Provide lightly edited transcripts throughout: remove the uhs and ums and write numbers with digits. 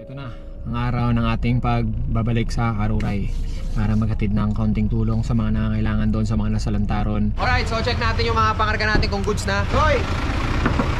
ito na ang araw ng ating pagbabalik sa Karuray para maghatid ng kaunting tulong sa mga nangangailangan doon sa mga nasa lantaron. Alright, so check natin yung mga pangarga natin kung goods na. Hoy!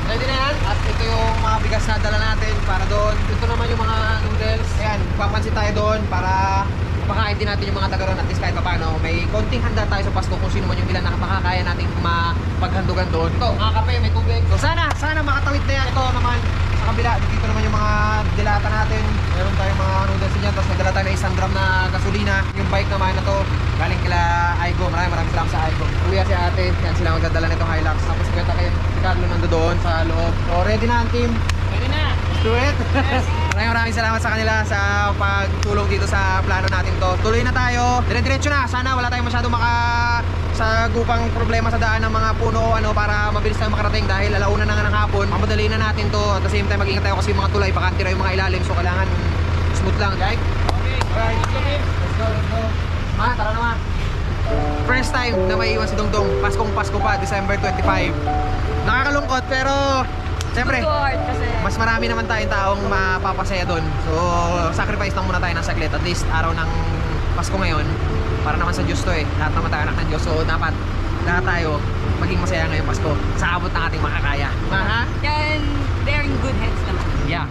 Ready na yan? At ito yung mga bigas na dala natin para doon. Ito naman yung mga noodles. Ayan, papansin tayo doon para mapakain din natin yung mga taga ron. At least kahit paano, may konting handa tayo sa Pasko kung sino man yung ilan na makakaya natin mapaghandugan doon. Ito, mga kape, may tubig. So sana makatawid na yan. Ito naman sa kabila, dito naman yung mga dilata natin. Meron tayong mga noodles dyan. Tapos nagdala tayo ng 1 drum na gasolina. Yung bike naman na to, galing kila Aigo. Maraming salamat sa Aigo. Kuya si ate, yan sila magdadala nitong Hilux. Tapos kwenta kayo, si Carlo nando doon sa loob. So ready na ang team? Ready na! Let's do it! Yes. Maraming salamat sa kanila sa pagtulong dito sa plano natin to. Tuloy na tayo. Dire-diretso na. Sana wala tayong masyadong sa gupang problema sa daan ng mga puno o ano para mabilis tayong makarating dahil alauna na nga ng hapon. Mamadali na natin to. At the same time mag-ingat tayo kasi yung mga tulay bakante na yung mga ilalim. So kailangan smooth lang, okay? Okay. Alright. Let's go. Tara naman. First time na may iwan si Dongdong. Paskong Pasko pa, December 25. Nakakalungkot pero siyempre, mas marami naman tayong taong mapapasaya doon. So, sacrifice lang muna tayo ng saglit. At least, araw ng Pasko ngayon, para naman sa Diyos to eh. Lahat naman tayo anak ng Diyos. So, dapat lahat tayo maging masaya ngayong Pasko sa abot ng ating makakaya. And they're in good hands naman. Yeah.